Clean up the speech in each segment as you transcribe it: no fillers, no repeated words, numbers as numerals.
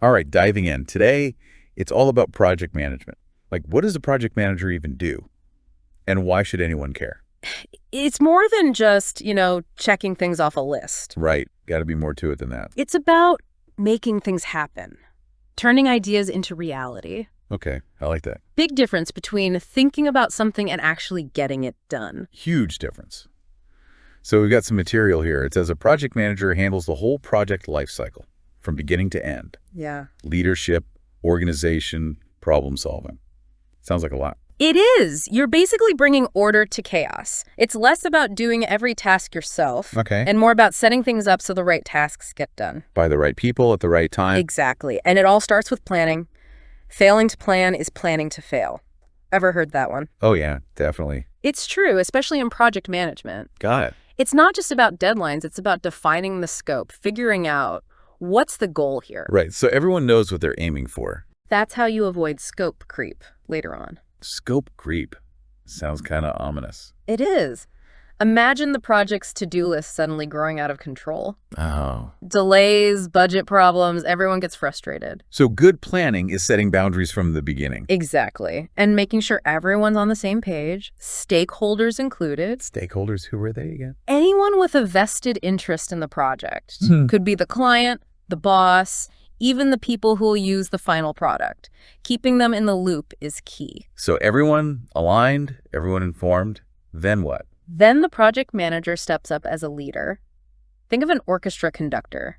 All right, diving in. Today, it's all about project management. Like, what does a project manager even do? And why should anyone care? It's more than just, checking things off a list. Right. Got to be more to it than that. It's about making things happen, turning ideas into reality. Okay, I like that. Big difference between thinking about something and actually getting it done. Huge difference. So we've got some material here. It says a project manager handles the whole project lifecycle from beginning to end. Yeah. Leadership, organization, problem solving. Sounds like a lot. It is. You're basically bringing order to chaos. It's less about doing every task yourself. Okay. And more about setting things up so the right tasks get done. By the right people at the right time. Exactly. And it all starts with planning. Failing to plan is planning to fail. Ever heard that one? Oh, yeah, definitely. It's true, especially in project management. Got it. It's not just about deadlines. It's about defining the scope, figuring out what's the goal here. Right, so everyone knows what they're aiming for. That's how you avoid scope creep later on. Scope creep. Sounds kind of ominous. It is. Imagine the project's to-do list suddenly growing out of control. Oh. Delays, budget problems, everyone gets frustrated. So good planning is setting boundaries from the beginning. Exactly. And making sure everyone's on the same page, stakeholders included. Stakeholders, who were they again? Anyone with a vested interest in the project. Could be the client, the boss, even the people who will use the final product. Keeping them in the loop is key. So everyone aligned, everyone informed, then what? Then the project manager steps up as a leader. Think of an orchestra conductor.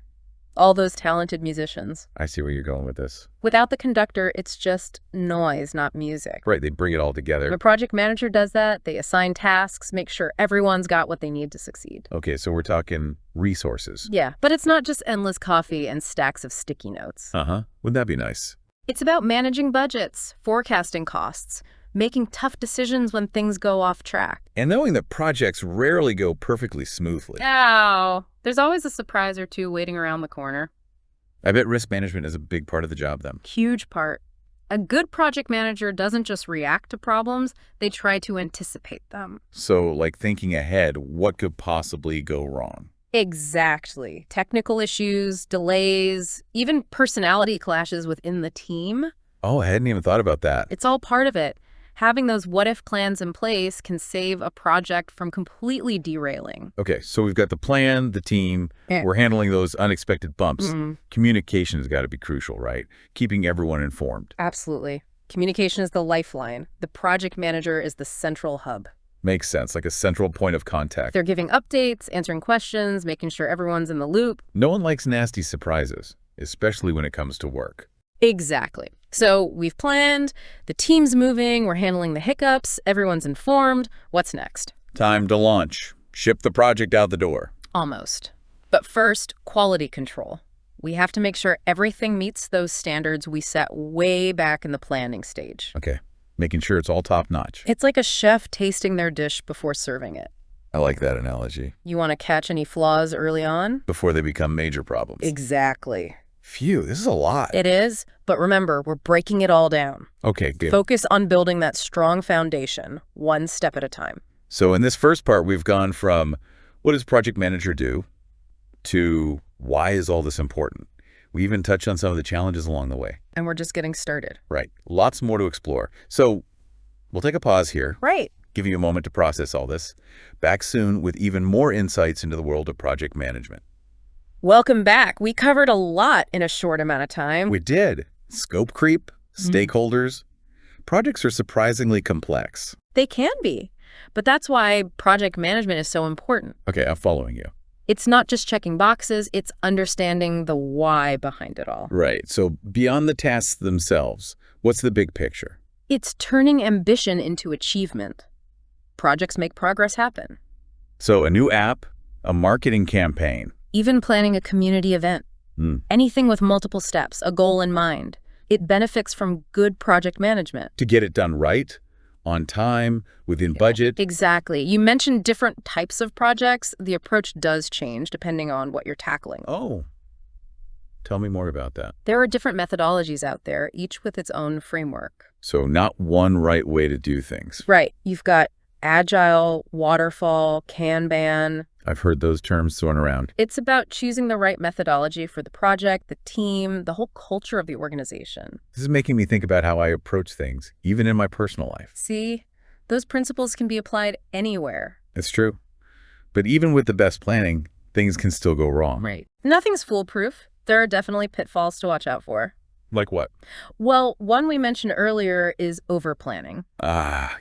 All those talented musicians. I see where you're going with this. Without the conductor, it's just noise, not music. Right, they bring it all together. The project manager does that. They assign tasks, make sure everyone's got what they need to succeed. Okay, so we're talking resources. Yeah, but it's not just endless coffee and stacks of sticky notes. Uh-huh. Wouldn't that be nice? It's about managing budgets, forecasting costs, making tough decisions when things go off track. And knowing that projects rarely go perfectly smoothly. Ow! There's always a surprise or two waiting around the corner. I bet risk management is a big part of the job then. Huge part. A good project manager doesn't just react to problems, they try to anticipate them. So, like thinking ahead, what could possibly go wrong? Exactly. Technical issues, delays, even personality clashes within the team. Oh, I hadn't even thought about that. It's all part of it. Having those what-if plans in place can save a project from completely derailing. Okay, so we've got the plan, the team. We're handling those unexpected bumps. Communication has got to be crucial, right? Keeping everyone informed. Absolutely. Communication is the lifeline. The project manager is the central hub. Makes sense, like a central point of contact. They're giving updates, answering questions, making sure everyone's in the loop. No one likes nasty surprises, especially when it comes to work. Exactly. So we've planned, the team's moving, we're handling the hiccups, everyone's informed. What's next? Time to launch. Ship the project out the door. Almost. But first, quality control. We have to make sure everything meets those standards we set way back in the planning stage. Okay, making sure it's all top-notch. It's like a chef tasting their dish before serving it. I like that analogy. You want to catch any flaws early on? Before they become major problems. Exactly. Phew, this is a lot. It is, but remember, we're breaking it all down. Okay, good. Focus on building that strong foundation, one step at a time. So in this first part, we've gone from what does project manager do to why is all this important? We even touched on some of the challenges along the way. And we're just getting started. Right. Lots more to explore. So we'll take a pause here. Right. Give you a moment to process all this. Back soon with even more insights into the world of project management. Welcome back. We covered a lot in a short amount of time. We did. Scope creep, stakeholders. Projects are surprisingly complex. They can be. But that's why project management is so important. Okay, I'm following you. It's not just checking boxes, it's understanding the why behind it all. Right. So beyond the tasks themselves, what's the big picture? It's turning ambition into achievement. Projects make progress happen. So a new app, a marketing campaign. Even planning a community event. Anything with multiple steps, a goal in mind. It benefits from good project management. To get it done right, on time, within budget. Exactly. You mentioned different types of projects. The approach does change depending on what you're tackling. Oh, tell me more about that. There are different methodologies out there, each with its own framework. So not one right way to do things. Right. You've got Agile, Waterfall, Kanban, I've heard those terms thrown around. It's about choosing the right methodology for the project, the team, the whole culture of the organization. This is making me think about how I approach things, even in my personal life. See, those principles can be applied anywhere. It's true. But even with the best planning, things can still go wrong. Right. Nothing's foolproof. There are definitely pitfalls to watch out for. Like what? Well, one we mentioned earlier is over-planning.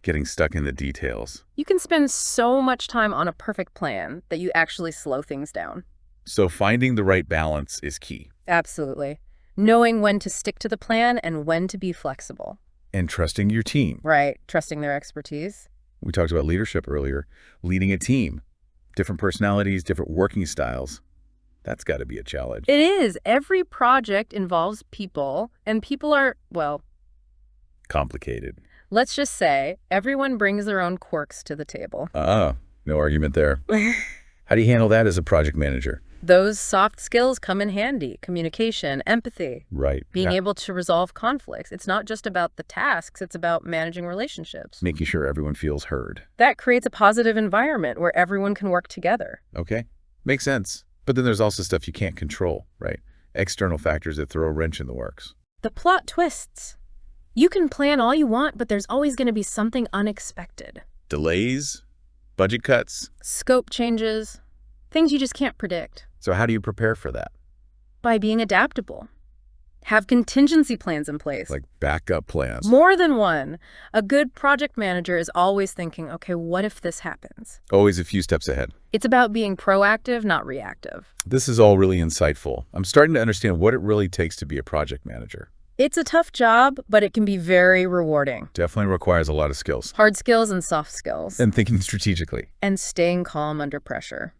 Getting stuck in the details. You can spend so much time on a perfect plan that you actually slow things down. So finding the right balance is key. Absolutely. Knowing when to stick to the plan and when to be flexible. And trusting your team. Right. Trusting their expertise. We talked about leadership earlier. Leading a team. Different personalities, different working styles. That's got to be a challenge. It is. Every project involves people, and people are, well, Complicated. let's just say everyone brings their own quirks to the table. No argument there. How do you handle that as a project manager? Those soft skills come in handy. Communication, empathy, Right. being able to resolve conflicts. It's not just about the tasks, it's about managing relationships. Making sure everyone feels heard. That creates a positive environment where everyone can work together. Okay. Makes sense. But then there's also stuff you can't control, right? External factors that throw a wrench in the works. The plot twists. You can plan all you want, but there's always going to be something unexpected. Delays, budget cuts. Scope changes, things you just can't predict. So how do you prepare for that? By being adaptable. Have contingency plans in place. Like backup plans. More than one. A good project manager is always thinking, okay, what if this happens? Always a few steps ahead. It's about being proactive, not reactive. This is all really insightful. I'm starting to understand what it really takes to be a project manager. It's a tough job, but it can be very rewarding. Definitely requires a lot of skills. Hard skills and soft skills. And thinking strategically. And staying calm under pressure.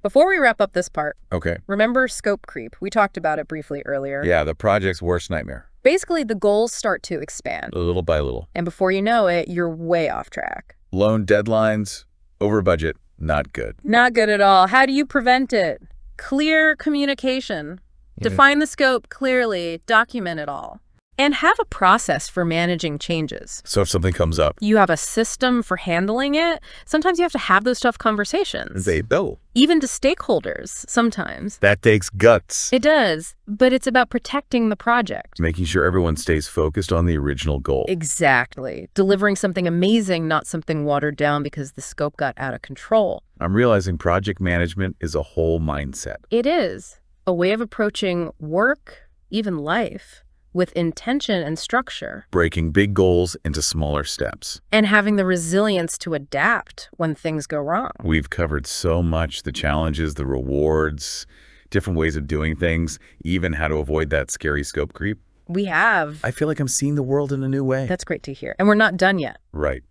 Before we wrap up this part, Okay. remember scope creep. We talked about it briefly earlier. Yeah, the project's worst nightmare. Basically, the goals start to expand. Little by little. And before you know it, you're way off track. Loan deadlines, over budget, not good. Not good at all. How do you prevent it? Clear communication. Define the scope clearly, document it all. And have a process for managing changes. So if something comes up, You have a system for handling it. Sometimes you have to have those tough conversations. bill. Even to stakeholders, sometimes. That takes guts. It does, but it's about protecting the project. Making sure everyone stays focused on the original goal. Exactly. Delivering something amazing, not something watered down because the scope got out of control. I'm realizing project management is a whole mindset. It is a way of approaching work, even life, with intention and structure, Breaking big goals into smaller steps. and having the resilience to adapt when things go wrong. We've covered so much, the challenges, the rewards, different ways of doing things, even how to avoid that scary scope creep. We have. I feel like I'm seeing the world in a new way. That's great to hear. And we're not done yet. Right.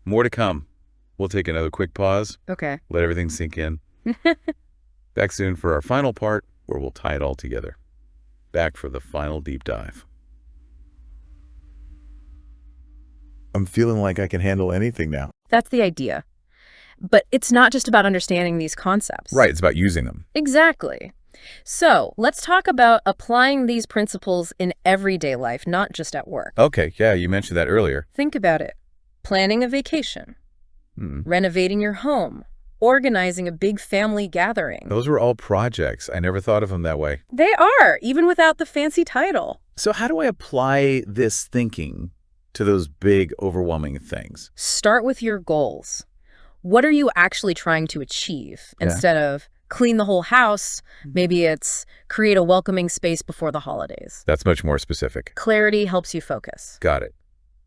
More to come. We'll take another quick pause, Okay. let everything sink in. Back soon for our final part, where we'll tie it all together. Back for the final deep dive. I'm feeling like I can handle anything now. That's the idea. But it's not just about understanding these concepts. Right, it's about using them. Exactly. So let's talk about applying these principles in everyday life, not just at work. Okay, yeah, you mentioned that earlier. Think about it. Planning a vacation, renovating your home, organizing a big family gathering. Those were all projects. I never thought of them that way. They are, even without the fancy title. So how do I apply this thinking to those big, overwhelming things? Start with your goals. What are you actually trying to achieve? Yeah. Instead of clean the whole house, maybe it's create a welcoming space before the holidays. That's much more specific. Clarity helps you focus. Got it.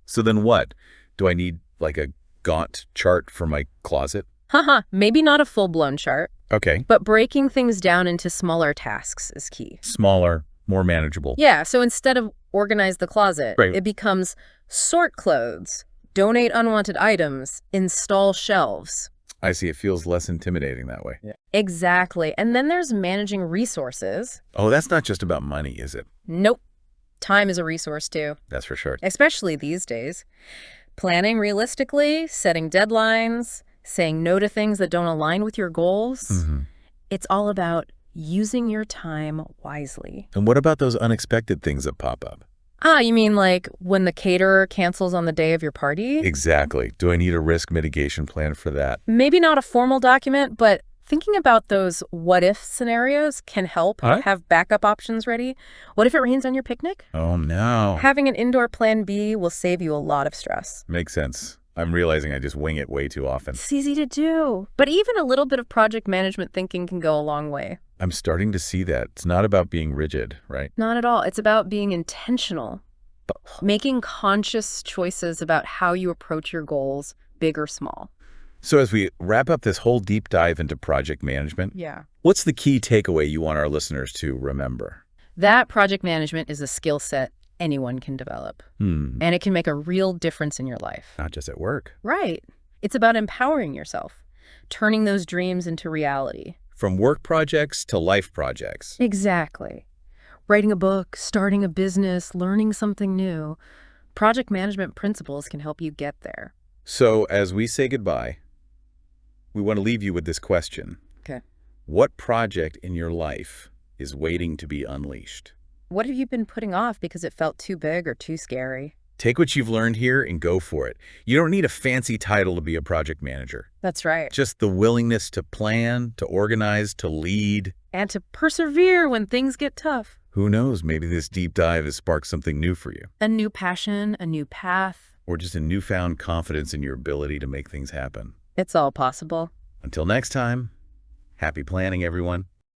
So then what? Do I need like a Gantt chart for my closet? Haha, maybe not a full-blown chart, Okay. but breaking things down into smaller tasks is key. Smaller, more manageable. Yeah, so instead of organize the closet, Right. it becomes sort clothes, donate unwanted items, install shelves. I see. It feels less intimidating that way. Exactly. And then there's managing resources. Oh, that's not just about money, is it? Nope. Time is a resource too, That's for sure. especially these days. Planning realistically, setting deadlines, saying no to things that don't align with your goals. It's all about using your time wisely. And what about those unexpected things that pop up? You mean like when the caterer cancels on the day of your party? Exactly. Do I need a risk mitigation plan for that? Maybe not a formal document, but Thinking about those what-if scenarios can help All right. have backup options ready. What if it rains on your picnic? Oh, no. Having an indoor plan B will save you a lot of stress. Makes sense. I'm realizing I just wing it way too often. It's easy to do, but even a little bit of project management thinking can go a long way. I'm starting to see that. It's not about being rigid, right? Not at all. It's about being intentional, making conscious choices about how you approach your goals, big or small. So as we wrap up this whole deep dive into project management, Yeah. what's the key takeaway you want our listeners to remember? That project management is a skill set anyone can develop, and it can make a real difference in your life. Not just at work. Right. It's about empowering yourself, turning those dreams into reality. From work projects to life projects. Exactly. Writing a book, starting a business, learning something new. Project management principles can help you get there. So as we say goodbye, we want to leave you with this question. Okay. What project in your life is waiting to be unleashed? What have you been putting off because it felt too big or too scary? Take what you've learned here and go for it. You don't need a fancy title to be a project manager. That's right. Just the willingness to plan, to organize, to lead. And to persevere when things get tough. Who knows, maybe this deep dive has sparked something new for you. A new passion, a new path. Or just a newfound confidence in your ability to make things happen. It's all possible. Until next time, happy planning, everyone.